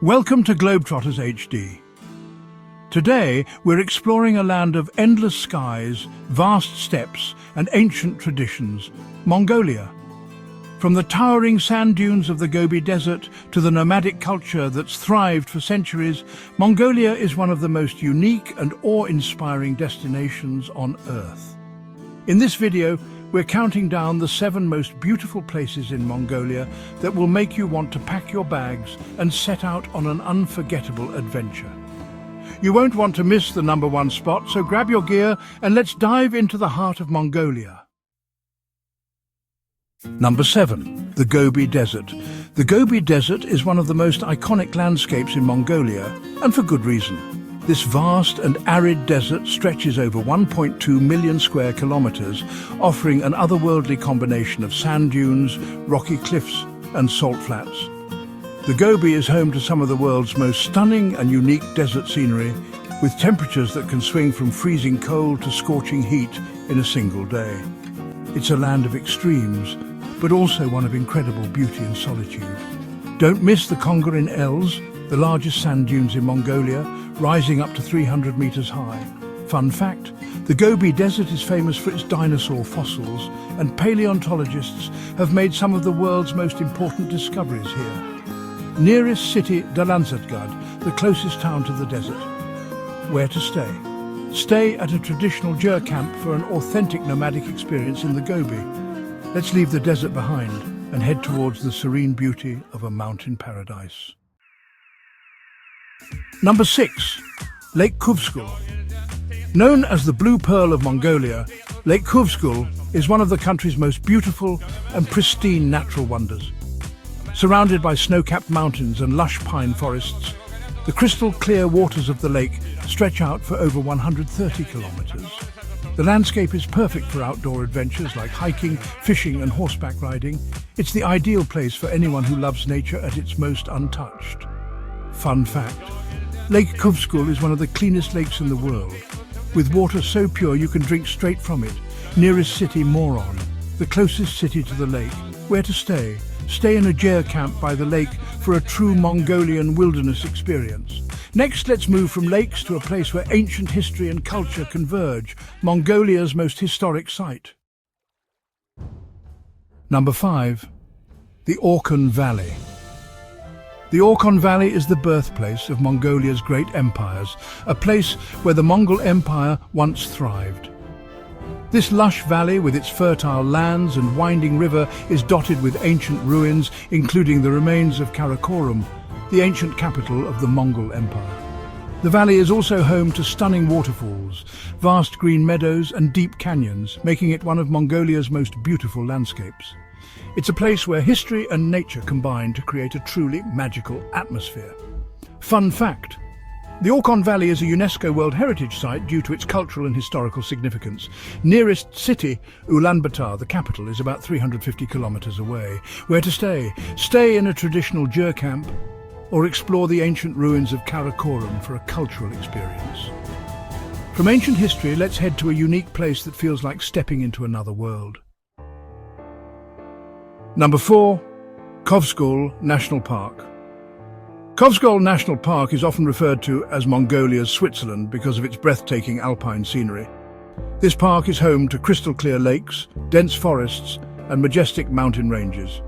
Welcome to Globetrotters HD. Today, we're exploring a land of endless skies, vast steppes, and ancient traditions, Mongolia. From the towering sand dunes of the Gobi Desert to the nomadic culture that's thrived for centuries, Mongolia is one of the most unique and awe-inspiring destinations on Earth. In this video, we're counting down the 7 most beautiful places in Mongolia that will make you want to pack your bags and set out on an unforgettable adventure. You won't want to miss the #1 spot, so grab your gear and let's dive into the heart of Mongolia. Number 7. The Gobi Desert. The Gobi Desert is one of the most iconic landscapes in Mongolia, and for good reason. This vast and arid desert stretches over 1.2 million square kilometers, offering an otherworldly combination of sand dunes, rocky cliffs, and salt flats. The Gobi is home to some of the world's most stunning and unique desert scenery, with temperatures that can swing from freezing cold to scorching heat in a single day. It's a land of extremes, but also one of incredible beauty and solitude. Don't miss the Kongerin Els, the largest sand dunes in Mongolia, rising up to 300 meters high. Fun fact, the Gobi Desert is famous for its dinosaur fossils, and paleontologists have made some of the world's most important discoveries here. Nearest city, Dalanzadgad, the closest town to the desert. Where to stay? Stay at a traditional Jur camp for an authentic nomadic experience in the Gobi. Let's leave the desert behind and head towards the serene beauty of a mountain paradise. Number 6. Lake Kuvsgul. Known as the Blue Pearl of Mongolia, Lake Kuvsgul is one of the country's most beautiful and pristine natural wonders. Surrounded by snow-capped mountains and lush pine forests, the crystal-clear waters of the lake stretch out for over 130 kilometers. The landscape is perfect for outdoor adventures like hiking, fishing and horseback riding. It's the ideal place for anyone who loves nature at its most untouched. Fun fact, Lake Kuvsgul is one of the cleanest lakes in the world, with water so pure you can drink straight from it. Nearest city, Moron, the closest city to the lake. Where to stay? Stay in a Jur camp by the lake for a true Mongolian wilderness experience. Next, let's move from lakes to a place where ancient history and culture converge, Mongolia's most historic site. Number 5. The Orkhon Valley. The Orkhon Valley is the birthplace of Mongolia's great empires, a place where the Mongol Empire once thrived. This lush valley, with its fertile lands and winding river, is dotted with ancient ruins, including the remains of Karakorum, the ancient capital of the Mongol Empire. The valley is also home to stunning waterfalls, vast green meadows and deep canyons, making it one of Mongolia's most beautiful landscapes. It's a place where history and nature combine to create a truly magical atmosphere. Fun fact, the Orkhon Valley is a UNESCO World Heritage Site due to its cultural and historical significance. Nearest city, Ulaanbaatar, the capital, is about 350 kilometers away. Where to stay? Stay in a traditional Jur camp or explore the ancient ruins of Karakorum for a cultural experience. From ancient history, let's head to a unique place that feels like stepping into another world. Number 4. Kuvsgul National Park. Kuvsgul National Park is often referred to as Mongolia's Switzerland because of its breathtaking alpine scenery. This park is home to crystal-clear lakes, dense forests, and majestic mountain ranges.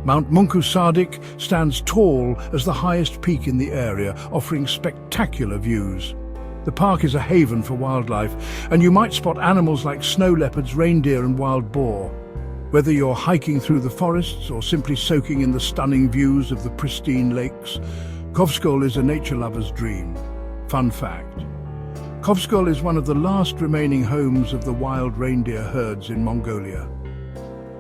Mount Munku Sardik stands tall as the highest peak in the area, offering spectacular views. The park is a haven for wildlife, and you might spot animals like snow leopards, reindeer, and wild boar. Whether you're hiking through the forests or simply soaking in the stunning views of the pristine lakes, Kuvsgul is a nature lover's dream. Fun fact, Kuvsgul is one of the last remaining homes of the wild reindeer herds in Mongolia.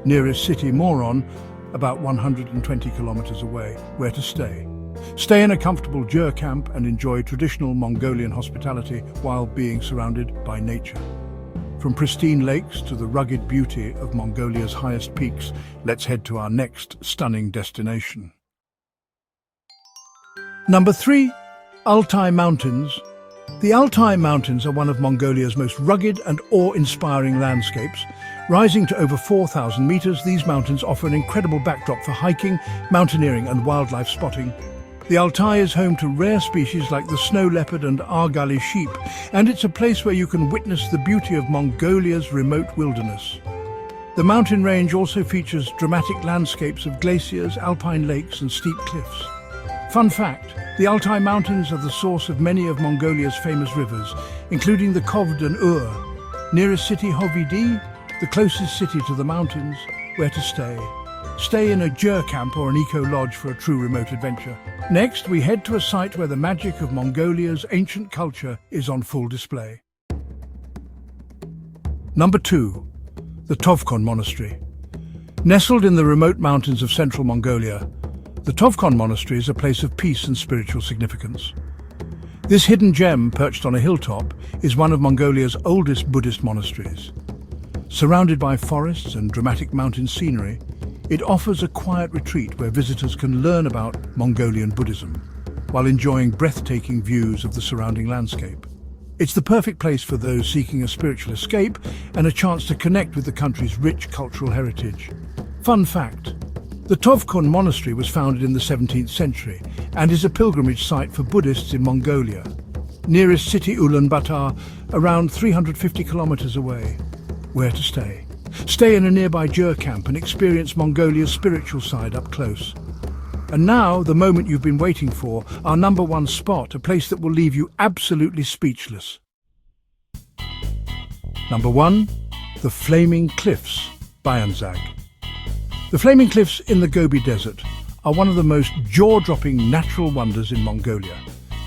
Nearest city, Moron, about 120 kilometers away. Where to stay? Stay in a comfortable Jur camp and enjoy traditional Mongolian hospitality while being surrounded by nature. From pristine lakes to the rugged beauty of Mongolia's highest peaks, let's head to our next stunning destination. Number 3. Altai Mountains. The Altai Mountains are one of Mongolia's most rugged and awe-inspiring landscapes. Rising to over 4,000 meters, these mountains offer an incredible backdrop for hiking, mountaineering and wildlife spotting. The Altai is home to rare species like the snow leopard and Argali sheep, and it's a place where you can witness the beauty of Mongolia's remote wilderness. The mountain range also features dramatic landscapes of glaciers, alpine lakes and steep cliffs. Fun fact, the Altai Mountains are the source of many of Mongolia's famous rivers, including the Kovd and Ur. Nearest city Hovidi, the closest city to the mountains. Where to stay? Stay in a Jur camp or an eco-lodge for a true remote adventure. Next, we head to a site where the magic of Mongolia's ancient culture is on full display. Number 2. The Tovkon Monastery. Nestled in the remote mountains of central Mongolia, the Tovkon Monastery is a place of peace and spiritual significance. This hidden gem, perched on a hilltop, is one of Mongolia's oldest Buddhist monasteries. Surrounded by forests and dramatic mountain scenery, it offers a quiet retreat where visitors can learn about Mongolian Buddhism while enjoying breathtaking views of the surrounding landscape. It's the perfect place for those seeking a spiritual escape and a chance to connect with the country's rich cultural heritage. Fun fact, the Tovkon Monastery was founded in the 17th century and is a pilgrimage site for Buddhists in Mongolia. Nearest city Ulaanbaatar, around 350 kilometers away. Where to stay? Stay in a nearby Jur camp and experience Mongolia's spiritual side up close. And now, the moment you've been waiting for, our number 1 spot, a place that will leave you absolutely speechless. Number 1. The Flaming Cliffs, Bayanzag. The Flaming Cliffs in the Gobi Desert are one of the most jaw-dropping natural wonders in Mongolia.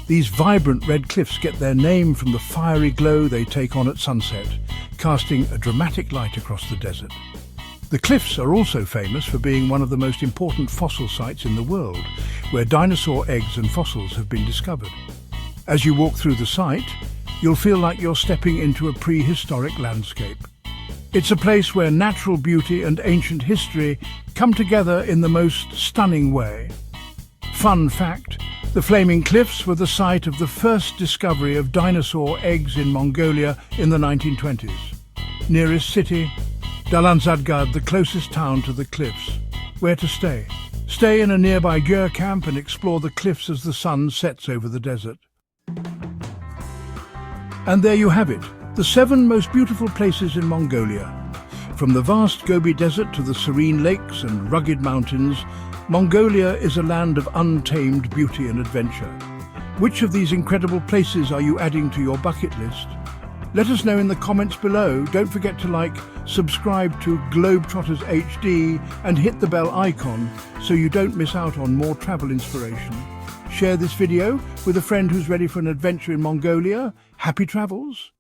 These vibrant red cliffs get their name from the fiery glow they take on at sunset, casting a dramatic light across the desert. The cliffs are also famous for being one of the most important fossil sites in the world, where dinosaur eggs and fossils have been discovered. As you walk through the site, you'll feel like you're stepping into a prehistoric landscape. It's a place where natural beauty and ancient history come together in the most stunning way. Fun fact, the Flaming Cliffs were the site of the first discovery of dinosaur eggs in Mongolia in the 1920s. Nearest city, Dalanzadgad, the closest town to the cliffs. Where to stay? Stay in a nearby Jur camp and explore the cliffs as the sun sets over the desert. And there you have it, the 7 most beautiful places in Mongolia. From the vast Gobi Desert to the serene lakes and rugged mountains, Mongolia is a land of untamed beauty and adventure. Which of these incredible places are you adding to your bucket list? Let us know in the comments below. Don't forget to like, subscribe to Globetrotters HD and hit the bell icon so you don't miss out on more travel inspiration. Share this video with a friend who's ready for an adventure in Mongolia. Happy travels!